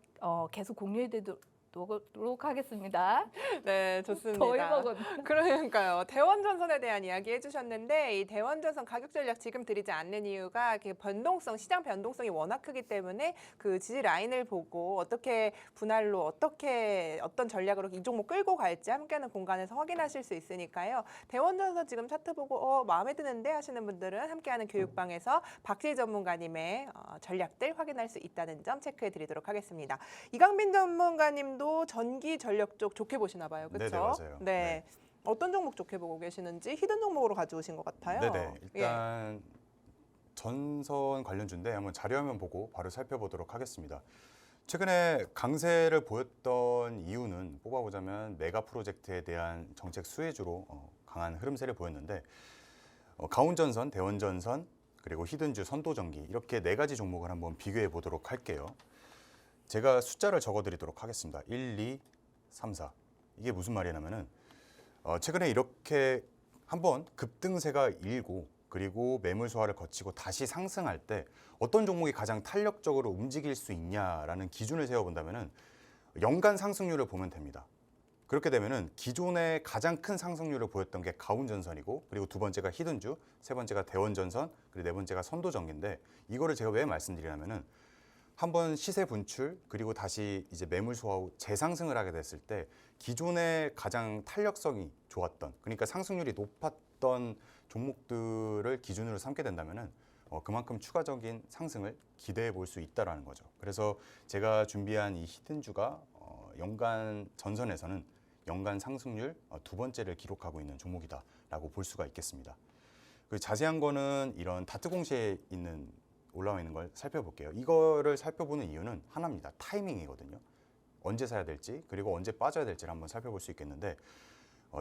계속 공유해드리도록 하겠습니다. 네, 좋습니다. 더위 먹었네. 그러니까요. 대원전선에 대한 이야기 해주셨는데 이 대원전선 가격 전략 지금 드리지 않는 이유가 변동성, 시장 변동성이 워낙 크기 때문에 그 지지 라인을 보고 어떻게 분할로 어떤 전략으로 이 종목 끌고 갈지 함께하는 공간에서 확인하실 수 있으니까요. 대원전선 지금 차트 보고 마음에 드는데 하시는 분들은 함께하는 교육방에서 박지희 전문가님의 전략들 확인할 수 있다는 점 체크해 드리도록 하겠습니다. 이강빈 전문가님 도 전기 전력 쪽 좋게 보시나 봐요. 그렇죠? 네네, 맞아요. 네. 네. 어떤 종목 좋게 보고 계시는지 히든 종목으로 가져오신 것 같아요. 네네. 예. 일단 전선 관련주인데 한번 자료화면 보고 바로 살펴보도록 하겠습니다. 최근에 강세를 보였던 이유는 뽑아보자면 메가 프로젝트에 대한 정책 수혜주로 강한 흐름세를 보였는데 가온전선, 대원전선, 그리고 히든주, 선도전기 이렇게 네 가지 종목을 한번 비교해 보도록 할게요. 제가 숫자를 적어드리도록 하겠습니다. 1, 2, 3, 4. 이게 무슨 말이냐면은 최근에 이렇게 한번 급등세가 일고 그리고 매물 소화를 거치고 다시 상승할 때 어떤 종목이 가장 탄력적으로 움직일 수 있냐라는 기준을 세워본다면은 연간 상승률을 보면 됩니다. 그렇게 되면은 기존에 가장 큰 상승률을 보였던 게 가온전선이고 그리고 두 번째가 히든주, 세 번째가 대원전선, 그리고 네 번째가 선도전기인데 이거를 제가 왜 말씀드리냐면은 한번 시세 분출 그리고 다시 이제 매물 소화 후 재상승을 하게 됐을 때 기존에 가장 탄력성이 좋았던 그러니까 상승률이 높았던 종목들을 기준으로 삼게 된다면은 그만큼 추가적인 상승을 기대해 볼 수 있다라는 거죠. 그래서 제가 준비한 이 히든주가 연간 전선에서는 연간 상승률 두 번째를 기록하고 있는 종목이다라고 볼 수가 있겠습니다. 그 자세한 거는 이런 다트 공시에 올라와 있는 걸 살펴볼게요. 이거를 살펴보는 이유는 하나입니다. 타이밍이거든요. 언제 사야 될지 그리고 언제 빠져야 될지를 한번 살펴볼 수 있겠는데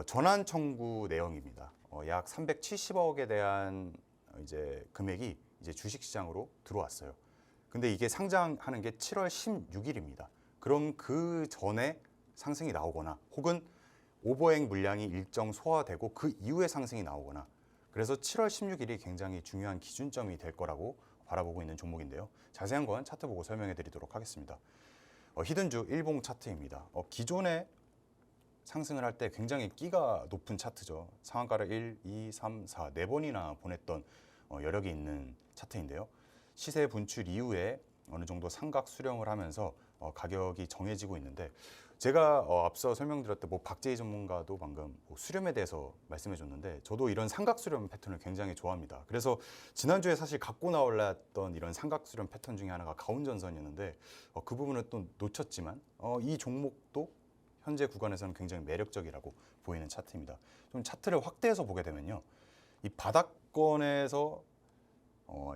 전환 청구 내용입니다. 약 370억에 대한 이제 금액이 이제 주식시장으로 들어왔어요. 근데 이게 상장하는 게 7월 16일입니다. 그럼 그 전에 상승이 나오거나 혹은 오버행 물량이 일정 소화되고 그 이후에 상승이 나오거나 그래서 7월 16일이 굉장히 중요한 기준점이 될 거라고 바라보고 있는 종목인데요. 자세한 건 차트 보고 설명해 드리도록 하겠습니다. 히든주 일봉 차트입니다. 기존에 상승을 할 때 굉장히 끼가 높은 차트죠. 상한가를 1, 2, 3, 4, 4번이나 보냈던 여력이 있는 차트인데요. 시세 분출 이후에 어느 정도 삼각 수렴을 하면서 가격이 정해지고 있는데 제가 앞서 설명드렸던 박재희 전문가도 방금 수렴에 대해서 말씀해 줬는데 저도 이런 삼각 수렴 패턴을 굉장히 좋아합니다. 그래서 지난주에 사실 갖고 나올랐던 이런 삼각 수렴 패턴 중에 하나가 가온전선이었는데 그 부분을 또 놓쳤지만 이 종목도 현재 구간에서는 굉장히 매력적이라고 보이는 차트입니다. 좀 차트를 확대해서 보게 되면요. 이 바닥권에서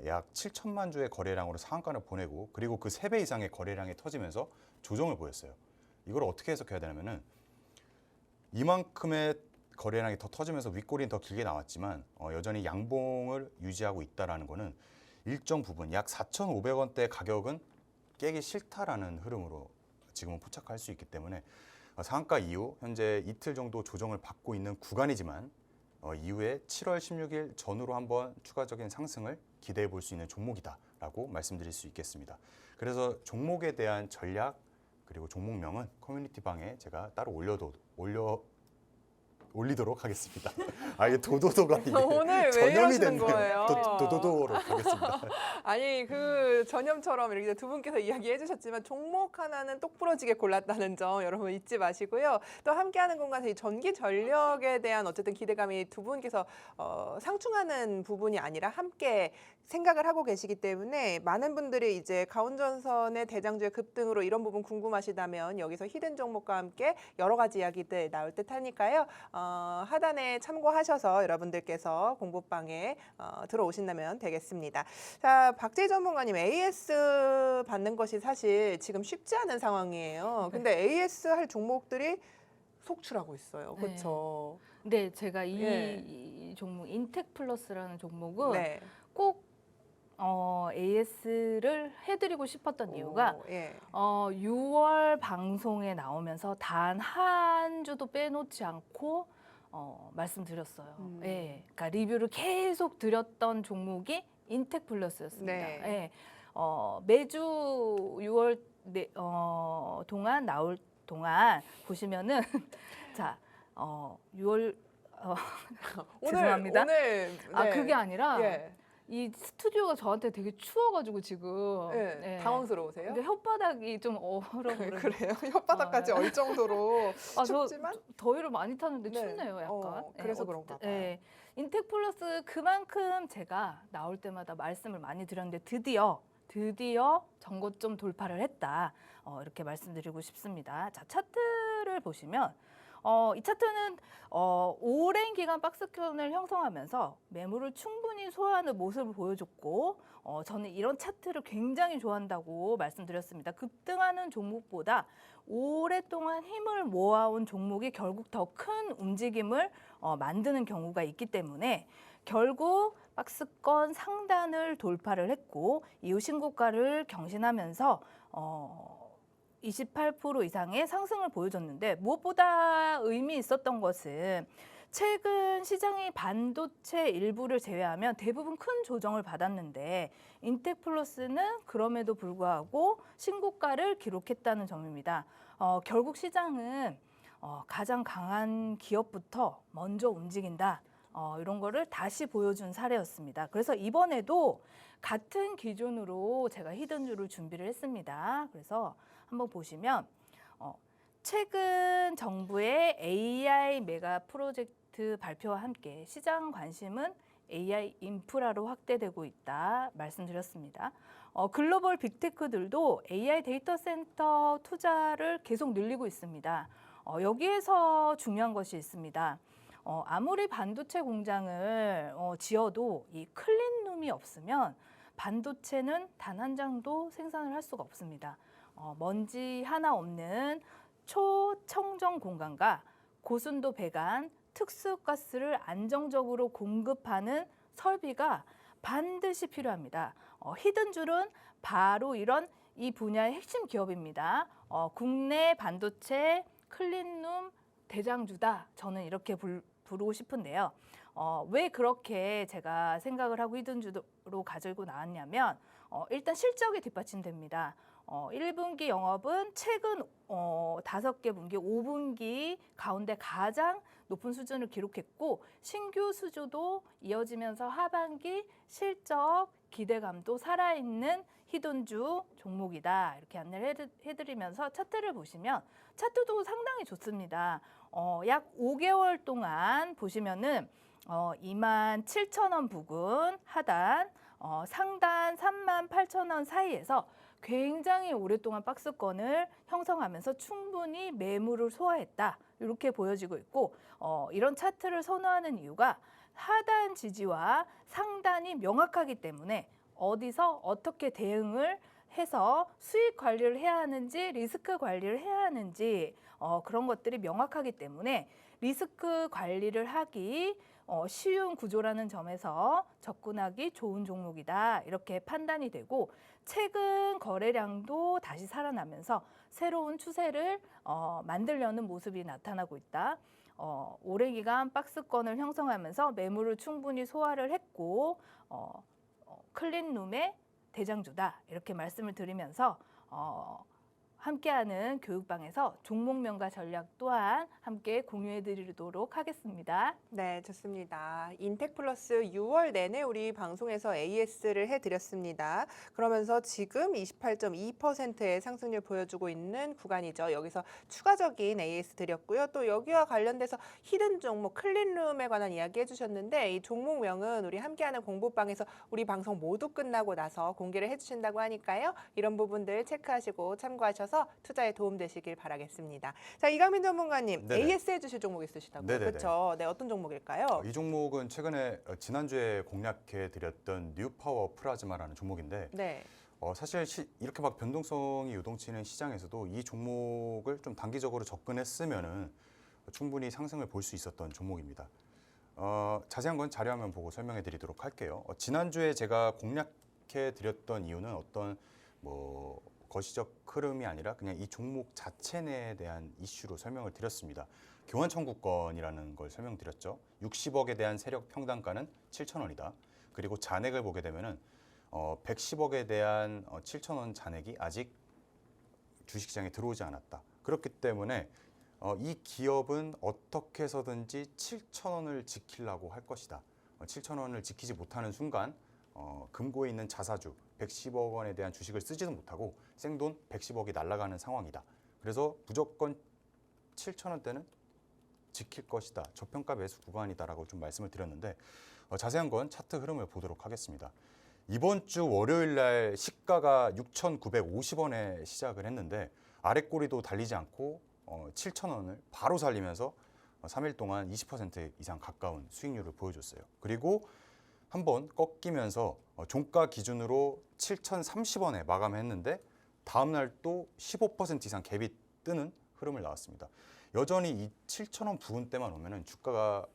약 7천만 주의 거래량으로 상한가를 보내고 그리고 그 3배 이상의 거래량이 터지면서 조정을 보였어요. 이걸 어떻게 해석해야 되냐면은 이만큼의 거래량이 더 터지면서 윗골이 더 길게 나왔지만 여전히 양봉을 유지하고 있다라는 거는 일정 부분 약 4,500원대 가격은 깨기 싫다라는 흐름으로 지금은 포착할 수 있기 때문에 상한가 이후 현재 이틀 정도 조정을 받고 있는 구간이지만 이후에 7월 16일 전후로 한번 추가적인 상승을 기대해 볼 수 있는 종목이다라고 말씀드릴 수 있겠습니다. 그래서 종목에 대한 전략 그리고 종목명은 커뮤니티 방에 제가 따로 올리도록 하겠습니다. 이게 도도도가 이게 오늘 왜 전염이 이러시는 됐네요. 거예요? 도도도로 가겠습니다. 아니 그 전염처럼 이렇게 두 분께서 이야기해 주셨지만 종목 하나는 똑 부러지게 골랐다는 점 여러분 잊지 마시고요. 또 함께하는 공간에서 이 전기 전력에 대한 어쨌든 기대감이 두 분께서 상충하는 부분이 아니라 함께 생각을 하고 계시기 때문에 많은 분들이 이제 가온전선의 대장주의 급등으로 이런 부분 궁금하시다면 여기서 히든 종목과 함께 여러 가지 이야기들 나올 듯 하니까요. 하단에 참고하셔서 여러분들께서 공부방에 들어오신다면 되겠습니다. 자, 박재희 전문가님, AS 받는 것이 사실 지금 쉽지 않은 상황이에요. 근데 AS 할 종목들이 속출하고 있어요. 네. 그렇죠? 네, 제가 예. 이 종목 인텍 플러스라는 종목은 네. 꼭 AS를 해드리고 싶었던 이유가 예. 6월 방송에 나오면서 단 한 주도 빼놓지 않고 말씀드렸어요. 예, 그러니까 리뷰를 계속 드렸던 종목이 인텍 플러스였습니다. 네. 예, 매주 6월 동안 나올 동안 보시면은 자, 6월 죄송합니다. 오늘 아, 네. 그게 아니라 예. 이 스튜디오가 저한테 되게 추워가지고 지금 예. 예. 당황스러우세요? 근데 혓바닥이 좀 얼어버려요. 그래요? 혓바닥까지 아, 얼 정도로 아, 저 춥지만 더위를 많이 타는데 네. 춥네요, 약간. 그래서 예, 그런가 봐요. 예. 인텍 플러스 그만큼 제가 나올 때마다 말씀을 많이 드렸는데 드디어 전고점 돌파를 했다. 이렇게 말씀드리고 싶습니다. 자, 차트를 보시면 이 차트는 오랜 기간 박스권을 형성하면서 매물을 충분히 소화하는 모습을 보여줬고 저는 이런 차트를 굉장히 좋아한다고 말씀드렸습니다. 급등하는 종목보다 오랫동안 힘을 모아온 종목이 결국 더 큰 움직임을 만드는 경우가 있기 때문에 결국 박스권 상단을 돌파를 했고 이후 신고가를 경신하면서 28% 이상의 상승을 보여줬는데 무엇보다 의미 있었던 것은 최근 시장이 반도체 일부를 제외하면 대부분 큰 조정을 받았는데 인텍 플러스는 그럼에도 불구하고 신고가를 기록했다는 점입니다. 결국 시장은 가장 강한 기업부터 먼저 움직인다. 이런 거를 다시 보여준 사례였습니다. 그래서 이번에도 같은 기준으로 제가 히든주를 준비를 했습니다. 그래서 한번 보시면 최근 정부의 AI 메가 프로젝트 발표와 함께 시장 관심은 AI 인프라로 확대되고 있다 말씀드렸습니다. 글로벌 빅테크들도 AI 데이터 센터 투자를 계속 늘리고 있습니다. 여기에서 중요한 것이 있습니다. 아무리 반도체 공장을 지어도 이 클린룸이 없으면 반도체는 단 한 장도 생산을 할 수가 없습니다. 먼지 하나 없는 초청정 공간과 고순도 배관, 특수가스를 안정적으로 공급하는 설비가 반드시 필요합니다. 히든줄은 바로 이런 이 분야의 핵심 기업입니다. 국내 반도체 클린룸 대장주다. 저는 이렇게 부르고 싶은데요. 왜 그렇게 제가 생각을 하고 히든주로 가지고 나왔냐면 일단 실적이 뒷받침됩니다. 1분기 영업은 최근 5개 분기, 5분기 가운데 가장 높은 수준을 기록했고 신규 수주도 이어지면서 하반기 실적 기대감도 살아있는 히든주 종목이다. 이렇게 안내를 해드리면서 차트를 보시면 차트도 상당히 좋습니다. 약 5개월 동안 보시면은 27,000원 부근 하단, 상단 38,000원 사이에서 굉장히 오랫동안 박스권을 형성하면서 충분히 매물을 소화했다. 이렇게 보여지고 있고 이런 차트를 선호하는 이유가 하단 지지와 상단이 명확하기 때문에 어디서 어떻게 대응을 해서 수익 관리를 해야 하는지 리스크 관리를 해야 하는지 그런 것들이 명확하기 때문에 리스크 관리를 하기 쉬운 구조라는 점에서 접근하기 좋은 종목이다. 이렇게 판단이 되고 최근 거래량도 다시 살아나면서 새로운 추세를 만들려는 모습이 나타나고 있다. 오랜 기간 박스권을 형성하면서 매물을 충분히 소화를 했고 클린룸의 대장주다. 이렇게 말씀을 드리면서 함께하는 교육방에서 종목명과 전략 또한 함께 공유해드리도록 하겠습니다. 네, 좋습니다. 인텍 플러스 6월 내내 우리 방송에서 AS를 해드렸습니다. 그러면서 지금 28.2%의 상승률 보여주고 있는 구간이죠. 여기서 추가적인 AS 드렸고요. 또 여기와 관련돼서 히든 종목 클린룸에 관한 이야기 해주셨는데 이 종목명은 우리 함께하는 공부방에서 우리 방송 모두 끝나고 나서 공개를 해주신다고 하니까요. 이런 부분들 체크하시고 참고하셔서 하셔서 투자에 도움되시길 바라겠습니다. 자, 이강민 전문가님, 네네. AS 해주실 종목 있으시다고요? 네네네. 그렇죠. 네, 어떤 종목일까요? 이 종목은 최근에 지난주에 공략해드렸던 뉴파워 플라즈마라는 종목인데 네. 사실 이렇게 막 변동성이 요동치는 시장에서도 이 종목을 좀 단기적으로 접근했으면은 충분히 상승을 볼 수 있었던 종목입니다. 자세한 건 자료화면 보고 설명해 드리도록 할게요. 지난주에 제가 공략해 드렸던 이유는 어떤 뭐 거시적 흐름이 아니라 그냥 이 종목 자체 내에 대한 이슈로 설명을 드렸습니다. 교환 청구권이라는 걸 설명드렸죠. 60억에 대한 세력 평단가는 7,000원이다. 그리고 잔액을 보게 되면은 110억에 대한 7,000원 잔액이 아직 주식시장에 들어오지 않았다. 그렇기 때문에 이 기업은 어떻게 해서든지 7,000원을 지키려고 할 것이다. 7,000원을 지키지 못하는 순간 금고에 있는 자사주 110억 원에 대한 주식을 쓰지도 못하고 생돈 110억이 날아가는 상황이다. 그래서 무조건 7,000원대는 지킬 것이다. 저평가 매수 구간이다라고 좀 말씀을 드렸는데 자세한 건 차트 흐름을 보도록 하겠습니다. 이번 주 월요일 날 시가가 6,950원에 시작을 했는데 아랫꼬리도 달리지 않고 7,000원을 바로 살리면서 3일 동안 20% 이상 가까운 수익률을 보여줬어요. 그리고 한번 꺾이면서 종가 기준으로 7,030원에 마감했는데 다음 날 또 15% 이상 갭이 뜨는 흐름을 나왔습니다. 여전히 이 7,000원 부근대만 오면은 주가가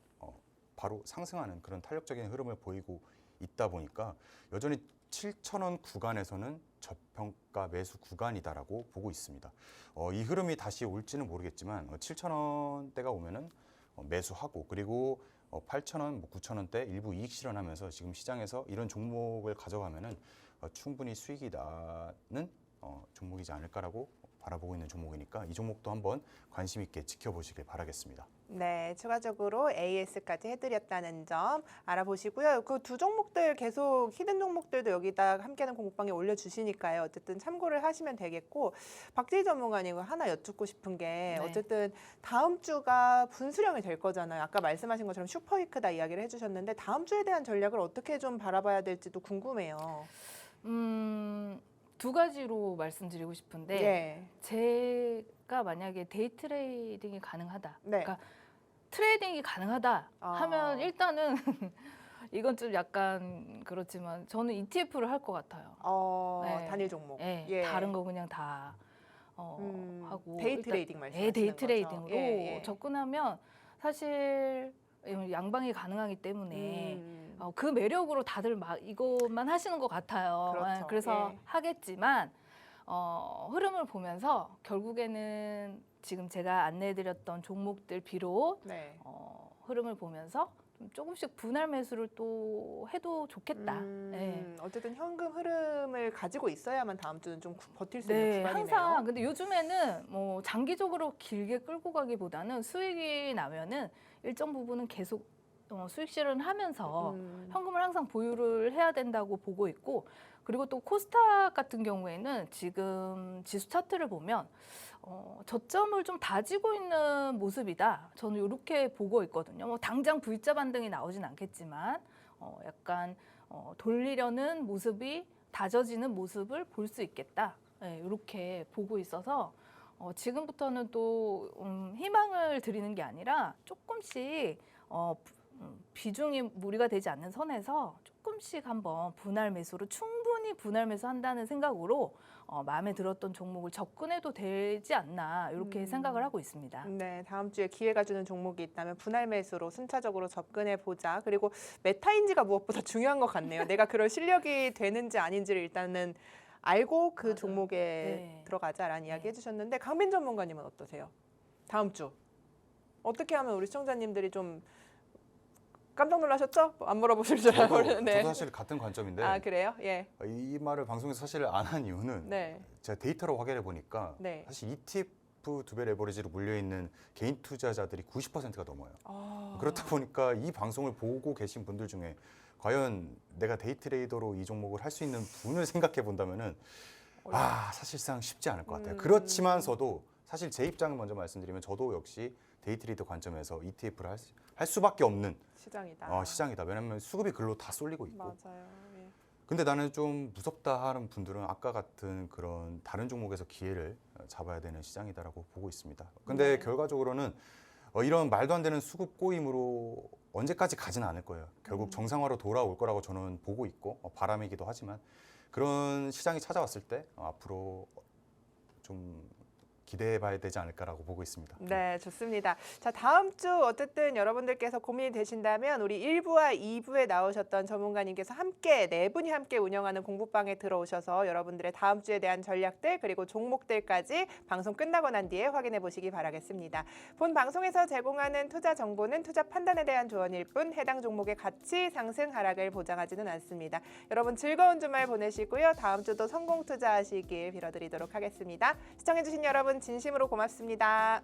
바로 상승하는 그런 탄력적인 흐름을 보이고 있다 보니까 여전히 7,000원 구간에서는 저평가 매수 구간이다라고 보고 있습니다. 이 흐름이 다시 올지는 모르겠지만 7,000원대가 오면은 매수하고 그리고 8,000원, 9,000원대 일부 이익 실현하면서 지금 시장에서 이런 종목을 가져가면은 충분히 수익이 나는 종목이지 않을까라고 바라보고 있는 종목이니까 이 종목도 한번 관심 있게 지켜보시길 바라겠습니다. 네, 추가적으로 AS까지 해드렸다는 점 알아보시고요. 그 두 종목들 계속 히든 종목들도 여기다 함께하는 공부방에 올려주시니까요. 어쨌든 참고를 하시면 되겠고 박지희 전문가님 하나 여쭙고 싶은 게 네. 어쨌든 다음 주가 분수령이 될 거잖아요. 아까 말씀하신 것처럼 슈퍼위크다 이야기를 해주셨는데 다음 주에 대한 전략을 어떻게 좀 바라봐야 될지도 궁금해요. 두 가지로 말씀드리고 싶은데 네. 제가 만약에 데이 트레이딩이 가능하다. 네. 그러니까 트레이딩이 가능하다 하면 일단은 이건 좀 약간 그렇지만 저는 ETF를 할 것 같아요. 네. 단일 종목. 네, 예. 다른 거 그냥 다 하고 데이 일단, 트레이딩 말씀하시는 네, 데이 거죠? 트레이딩으로 예, 예. 접근하면 사실 양방이 가능하기 때문에 음. 그 매력으로 다들 막 이것만 하시는 것 같아요. 그렇죠. 그래서 예. 하겠지만 흐름을 보면서 결국에는 지금 제가 안내해드렸던 종목들 비롯 네. 흐름을 보면서 좀 조금씩 분할 매수를 또 해도 좋겠다. 네. 어쨌든 현금 흐름을 가지고 있어야만 다음 주는 좀 버틸 수 있는 네, 구간이네요. 항상 근데 요즘에는 뭐 장기적으로 길게 끌고 가기보다는 수익이 나면은 일정 부분은 계속 수익 실현을 하면서 현금을 항상 보유를 해야 된다고 보고 있고 그리고 또 코스닥 같은 경우에는 지금 지수 차트를 보면 저점을 좀 다지고 있는 모습이다. 저는 이렇게 보고 있거든요. 뭐 당장 V자 반등이 나오진 않겠지만 약간 돌리려는 모습이 다져지는 모습을 볼 수 있겠다. 네, 이렇게 보고 있어서 지금부터는 또 희망을 드리는 게 아니라 조금씩 비중이 무리가 되지 않는 선에서 조금씩 한번 분할 매수로 충분히 분할 매수한다는 생각으로 마음에 들었던 종목을 접근해도 되지 않나 이렇게 생각을 하고 있습니다. 네, 다음 주에 기회가 주는 종목이 있다면 분할 매수로 순차적으로 접근해 보자. 그리고 메타인지가 무엇보다 중요한 것 같네요. 내가 그럴 실력이 되는지 아닌지를 일단은 알고 그 맞아요. 종목에 네. 들어가자라는 이야기 네. 해주셨는데 강민 전문가님은 어떠세요? 다음 주 어떻게 하면 우리 시청자님들이 좀 깜짝 놀라셨죠? 안 물어보실 줄 알았는데. 저도 사실 같은 관점인데 아 그래요? 예. 이 말을 방송에서 사실 안 한 이유는 네. 제가 데이터로 확인해 보니까 네. 사실 ETF 두 배 레버리지로 물려 있는 개인 투자자들이 90%가 넘어요. 아. 그렇다 보니까 이 방송을 보고 계신 분들 중에 과연 내가 데이 트레이더로 이 종목을 할 수 있는 분을 생각해 본다면은 사실상 쉽지 않을 것 같아요. 그렇지만서도 사실 제 입장을 먼저 말씀드리면 저도 역시 데이 트레이더 관점에서 ETF를 할 수밖에 없는 시장이다. 시장이다. 왜냐하면 수급이 글로 다 쏠리고 있고 맞아요. 예. 근데 나는 좀 무섭다 하는 분들은 아까 같은 그런 다른 종목에서 기회를 잡아야 되는 시장이다라고 보고 있습니다. 근데 네. 결과적으로는 이런 말도 안 되는 수급 꼬임으로 언제까지 가지는 않을 거예요. 결국 정상화로 돌아올 거라고 저는 보고 있고 바람이기도 하지만 그런 시장이 찾아왔을 때 앞으로 좀 기대해 봐야 되지 않을까라고 보고 있습니다. 네, 좋습니다. 자, 다음 주 어쨌든 여러분들께서 고민이 되신다면 우리 1부와 2부에 나오셨던 전문가님께서 함께 네 분이 함께 운영하는 공부방에 들어오셔서 여러분들의 다음 주에 대한 전략들 그리고 종목들까지 방송 끝나고 난 뒤에 확인해 보시기 바라겠습니다. 본 방송에서 제공하는 투자 정보는 투자 판단에 대한 조언일 뿐 해당 종목의 가치 상승 하락을 보장하지는 않습니다. 여러분 즐거운 주말 보내시고요. 다음 주도 성공 투자하시길 빌어드리도록 하겠습니다. 시청해주신 여러분 진심으로 고맙습니다.